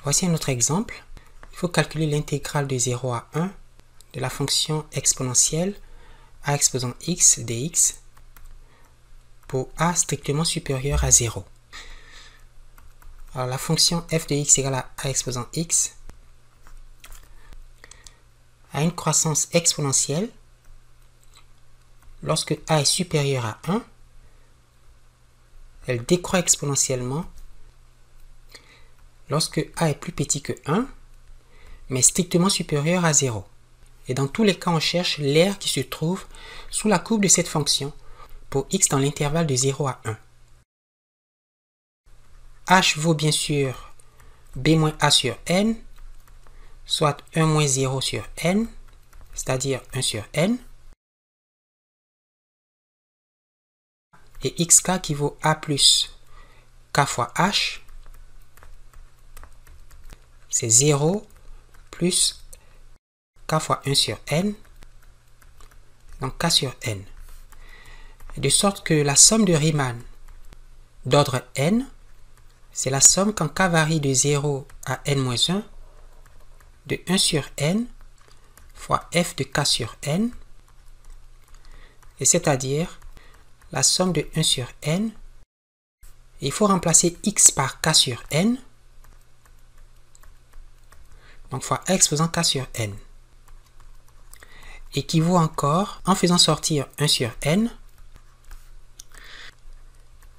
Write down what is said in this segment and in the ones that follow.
Voici un autre exemple. Il faut calculer l'intégrale de 0 à 1 de la fonction exponentielle a exposant x dx pour a strictement supérieur à 0. Alors la fonction f de x égale à a exposant x a une croissance exponentielle lorsque a est supérieur à 1. Elle décroît exponentiellement lorsque a est plus petit que 1, mais strictement supérieur à 0. Et dans tous les cas, on cherche l'aire qui se trouve sous la courbe de cette fonction pour x dans l'intervalle de 0 à 1. H vaut bien sûr b moins a sur n, soit 1 moins 0 sur n, c'est-à-dire 1 sur n. Et xk qui vaut a plus k fois h, c'est 0 plus k fois 1 sur n, donc k sur n. De sorte que la somme de Riemann d'ordre n, c'est la somme quand k varie de 0 à n-1 de 1 sur n fois f de k sur n, et c'est-à-dire la somme de 1 sur n. Il faut remplacer x par k sur n, donc fois a exposant k sur n, équivaut encore, en faisant sortir 1 sur n,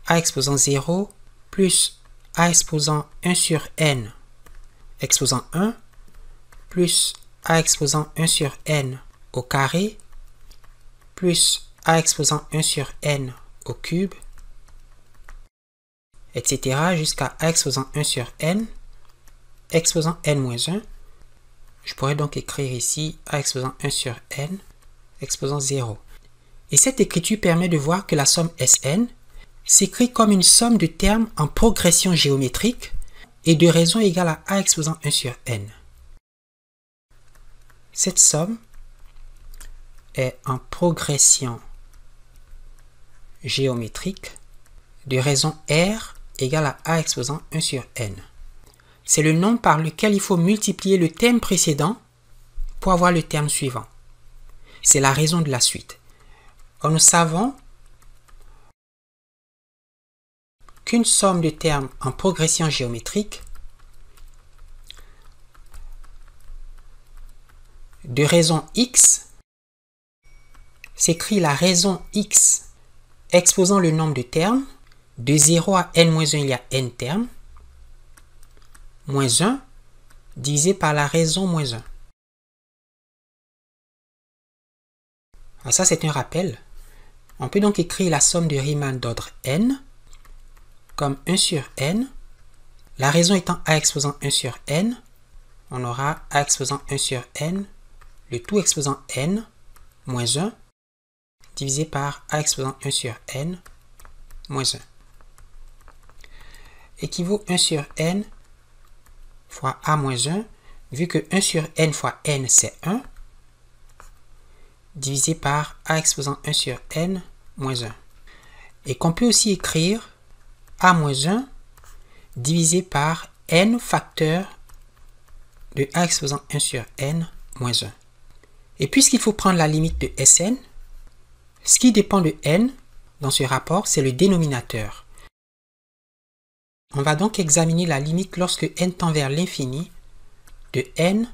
a exposant 0 plus a exposant 1 sur n exposant 1 plus a exposant 1 sur n au carré plus a exposant 1 sur n au cube, etc. jusqu'à a exposant 1 sur n exposant n-1. Je pourrais donc écrire ici a exposant 1 sur n exposant 0. Et cette écriture permet de voir que la somme Sn s'écrit comme une somme de termes en progression géométrique et de raisons égales à a exposant 1 sur n. Cette somme est en progression géométrique de raison r égale à a exposant 1 sur n. C'est le nombre par lequel il faut multiplier le terme précédent pour avoir le terme suivant. C'est la raison de la suite. Or, nous savons qu'une somme de termes en progression géométrique de raison x s'écrit la raison x exposant le nombre de termes. De 0 à n-1, il y a n termes, moins 1 divisé par la raison moins 1. Alors ça, c'est un rappel. On peut donc écrire la somme de Riemann d'ordre n comme 1 sur n. La raison étant a exposant 1 sur n, on aura a exposant 1 sur n, le tout exposant n, moins 1, divisé par a exposant 1 sur n, moins 1. Équivaut 1 sur n fois a moins 1, vu que 1 sur n fois n, c'est 1, divisé par a exposant 1 sur n, moins 1. Et qu'on peut aussi écrire a moins 1 divisé par n facteur de a exposant 1 sur n, moins 1. Et puisqu'il faut prendre la limite de Sn, ce qui dépend de n dans ce rapport, c'est le dénominateur. On va donc examiner la limite lorsque n tend vers l'infini de n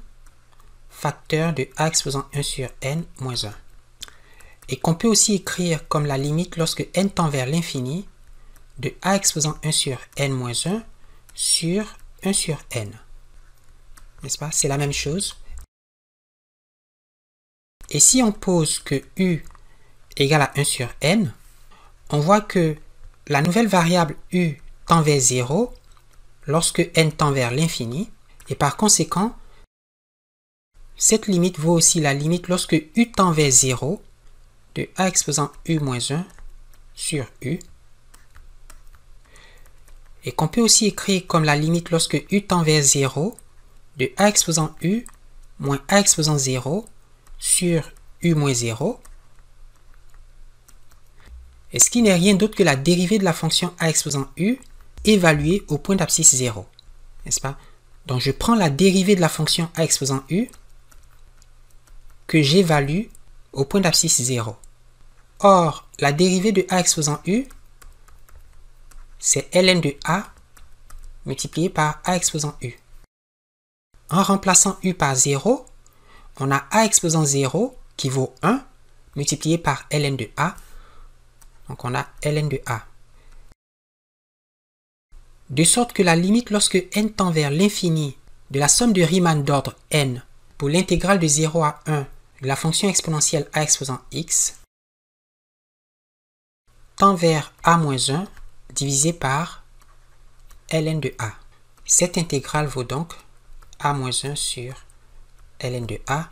facteur de a exposant 1 sur n moins 1. Et qu'on peut aussi écrire comme la limite lorsque n tend vers l'infini de a exposant 1 sur n moins 1 sur 1 sur n. N'est-ce pas? C'est la même chose. Et si on pose que u égale à 1 sur n, on voit que la nouvelle variable u tend vers 0 lorsque n tend vers l'infini, et par conséquent, cette limite vaut aussi la limite lorsque u tend vers 0 de a exposant u moins 1 sur u, et qu'on peut aussi écrire comme la limite lorsque u tend vers 0 de a exposant u moins a exposant 0 sur u moins 0, et ce qui n'est rien d'autre que la dérivée de la fonction a exposant u évaluée au point d'abscisse 0, n'est-ce pas? Donc je prends la dérivée de la fonction a exposant u que j'évalue au point d'abscisse 0. Or, la dérivée de a exposant u, c'est ln de a multiplié par a exposant u. En remplaçant u par 0, on a a exposant 0 qui vaut 1 multiplié par ln de a. Donc on a ln de a. De sorte que la limite lorsque n tend vers l'infini de la somme de Riemann d'ordre n pour l'intégrale de 0 à 1 de la fonction exponentielle a exposant x tend vers a-1 divisé par ln de a. Cette intégrale vaut donc a-1 sur ln de a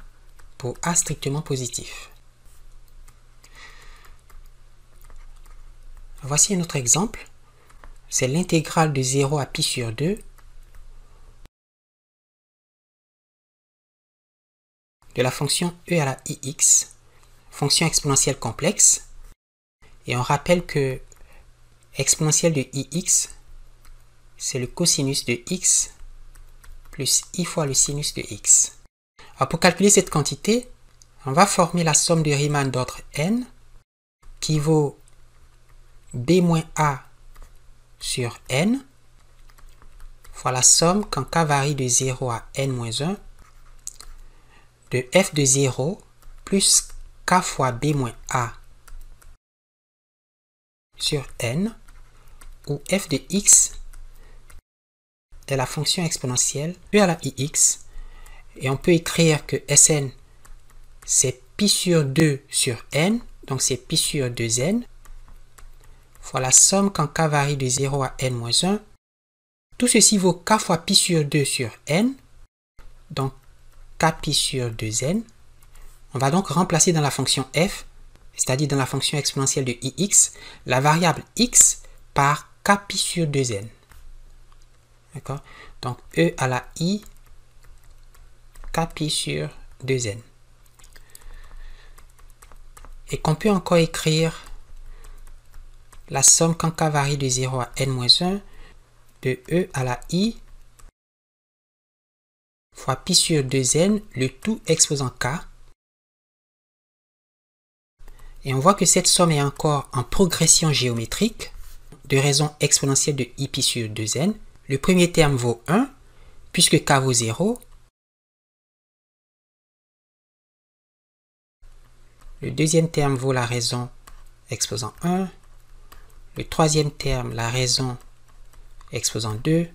pour a strictement positif. Voici un autre exemple. C'est l'intégrale de 0 à pi sur 2 de la fonction e à la ix, fonction exponentielle complexe. Et on rappelle que exponentielle de ix, c'est le cosinus de x plus i fois le sinus de x. Alors pour calculer cette quantité, on va former la somme de Riemann d'ordre n qui vaut b-a sur n fois la somme quand k varie de 0 à n-1 de f de 0 plus k fois b-a sur n, où f de x est la fonction exponentielle e à la ix, et on peut écrire que Sn c'est pi sur 2 sur n, donc c'est pi sur 2n, fois la somme quand k varie de 0 à n-1. Tout ceci vaut k fois pi sur 2 sur n, donc k pi sur 2n. On va donc remplacer dans la fonction f, c'est-à-dire dans la fonction exponentielle de ix, la variable x par k pi sur 2n. D'accord? Donc e à la i, k pi sur 2n. Et qu'on peut encore écrire la somme quand k varie de 0 à n-1 de e à la i fois pi sur 2n, le tout exposant k. Et on voit que cette somme est encore en progression géométrique de raison exponentielle de i pi sur 2n. Le premier terme vaut 1, puisque k vaut 0. Le deuxième terme vaut la raison exposant 1. Le troisième terme, la raison exposant 2.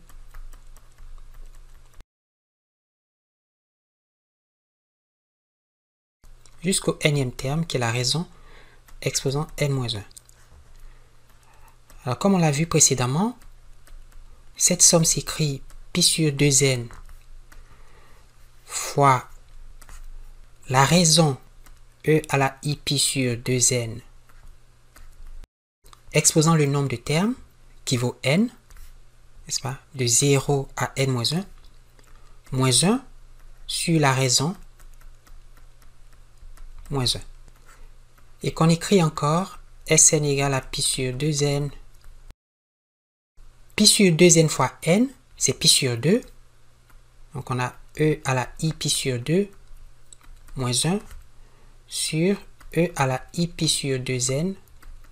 Jusqu'au nème terme, qui est la raison exposant n-1. Alors, comme on l'a vu précédemment, cette somme s'écrit pi sur 2n fois la raison e à la i pi sur 2n exposant le nombre de termes qui vaut n, n'est-ce pas, de 0 à n-1, moins 1 sur la raison moins 1. Et qu'on écrit encore Sn égale à pi sur 2n. Pi sur 2n fois n, c'est pi sur 2. Donc on a e à la i pi sur 2 moins 1 sur e à la i pi sur 2n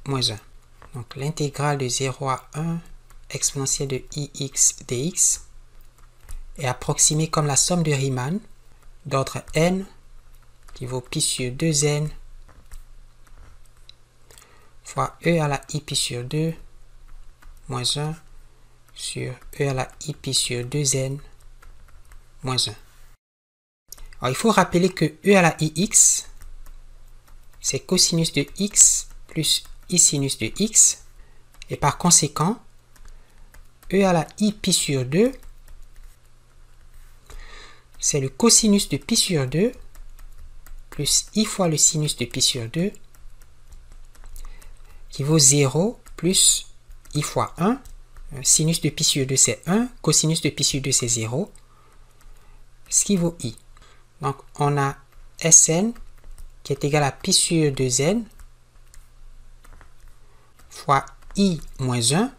moins 1. Donc l'intégrale de 0 à 1 exponentielle de ix dx est approximée comme la somme de Riemann d'ordre n qui vaut pi sur 2n fois e à la i pi sur 2 moins 1 sur e à la i pi sur 2n moins 1. Alors, il faut rappeler que e à la ix, c'est cosinus de x plus i sinus de x, et par conséquent, e à la i pi sur 2, c'est le cosinus de pi sur 2 plus i fois le sinus de pi sur 2 qui vaut 0 plus i fois 1. Sinus de pi sur 2 c'est 1, cosinus de pi sur 2 c'est 0, ce qui vaut i. Donc on a Sn qui est égal à pi sur 2n fois i moins 1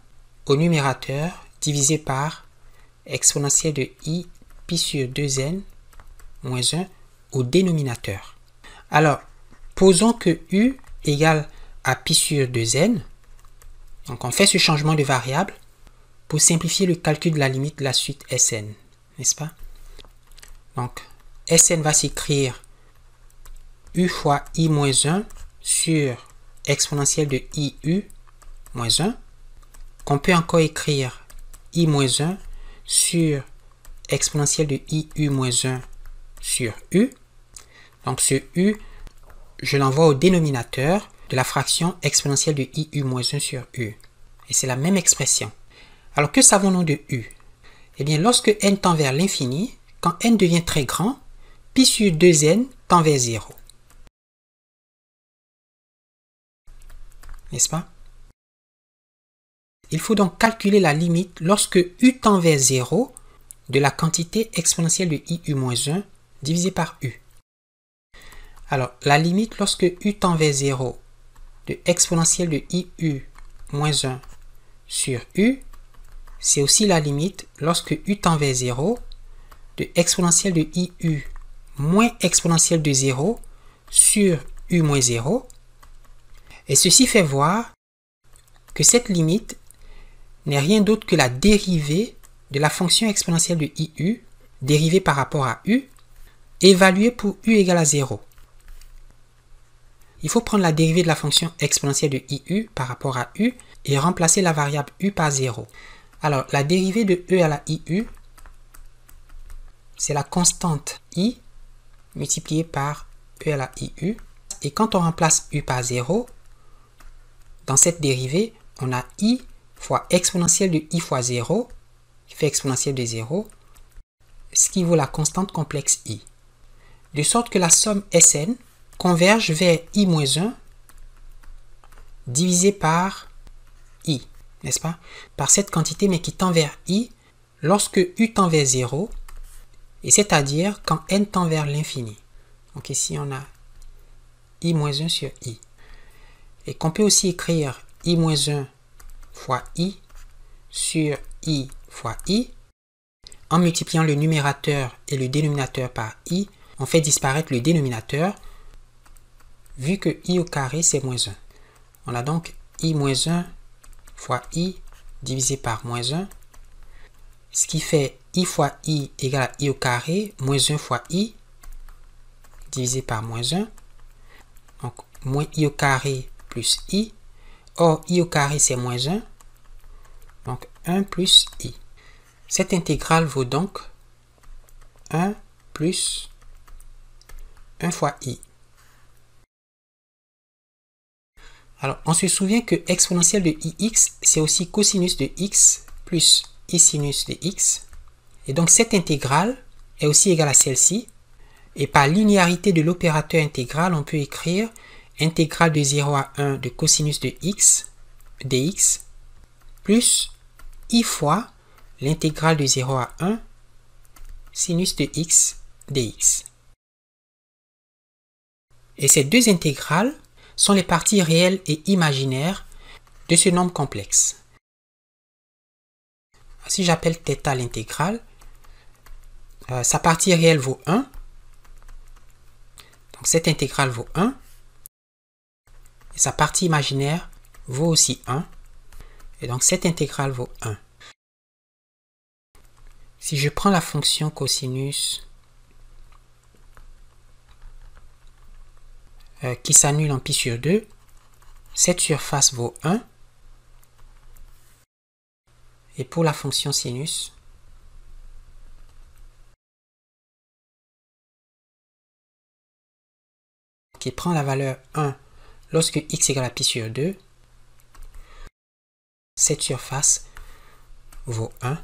au numérateur divisé par exponentielle de i pi sur 2n moins 1 au dénominateur. Alors, posons que u égale à pi sur 2n. Donc, on fait ce changement de variable pour simplifier le calcul de la limite de la suite Sn, n'est-ce pas? Donc, Sn va s'écrire u fois i moins 1 sur exponentielle de iu moins 1, qu'on peut encore écrire i moins 1 sur exponentielle de iu moins 1 sur u. Donc, ce u, je l'envoie au dénominateur de la fraction exponentielle de iu moins 1 sur u. Et c'est la même expression. Alors, que savons-nous de u? Eh bien, lorsque n tend vers l'infini, quand n devient très grand, pi sur 2n tend vers 0. N'est-ce pas? Il faut donc calculer la limite lorsque u tend vers 0 de la quantité exponentielle de iu moins 1 divisé par u. Alors, la limite lorsque u tend vers 0 de exponentielle de iu moins 1 sur u, c'est aussi la limite lorsque u tend vers 0 de exponentielle de iu moins exponentielle de 0 sur u moins 0. Et ceci fait voir que cette limite n'est rien d'autre que la dérivée de la fonction exponentielle de iu, dérivée par rapport à u, évaluée pour u égale à 0. Il faut prendre la dérivée de la fonction exponentielle de iu par rapport à u et remplacer la variable u par 0. Alors, la dérivée de e à la iu, c'est la constante i multipliée par e à la iu. Et quand on remplace u par 0, dans cette dérivée, on a i fois exponentielle de i fois 0, qui fait exponentielle de 0, ce qui vaut la constante complexe i. De sorte que la somme Sn converge vers i moins 1 divisé par i, n'est-ce pas? Par cette quantité, mais qui tend vers i lorsque u tend vers 0, et c'est-à-dire quand n tend vers l'infini. Donc ici, on a i moins 1 sur i. Et qu'on peut aussi écrire i moins 1 fois i sur i fois i. En multipliant le numérateur et le dénominateur par i, on fait disparaître le dénominateur, vu que i au carré, c'est moins 1. On a donc i moins 1 fois i divisé par moins 1, ce qui fait i fois i égale à i au carré, moins 1 fois i divisé par moins 1. Donc, moins i au carré plus i. Or, i au carré, c'est moins 1. Donc, 1 plus i. Cette intégrale vaut donc 1 plus 1 fois i. Alors, on se souvient que exponentielle de ix, c'est aussi cosinus de x plus i sinus de x. Et donc, cette intégrale est aussi égale à celle-ci. Et par linéarité de l'opérateur intégral, on peut écrire intégrale de 0 à 1 de cosinus de x dx plus i fois l'intégrale de 0 à 1 sinus de x dx. Et ces deux intégrales sont les parties réelles et imaginaires de ce nombre complexe. Si j'appelle θ l'intégrale, sa partie réelle vaut 1. Donc cette intégrale vaut 1. Et sa partie imaginaire vaut aussi 1. Et donc cette intégrale vaut 1. Si je prends la fonction cosinus qui s'annule en pi sur 2, cette surface vaut 1. Et pour la fonction sinus, qui prend la valeur 1 lorsque x égale à pi sur 2, cette surface vaut 1.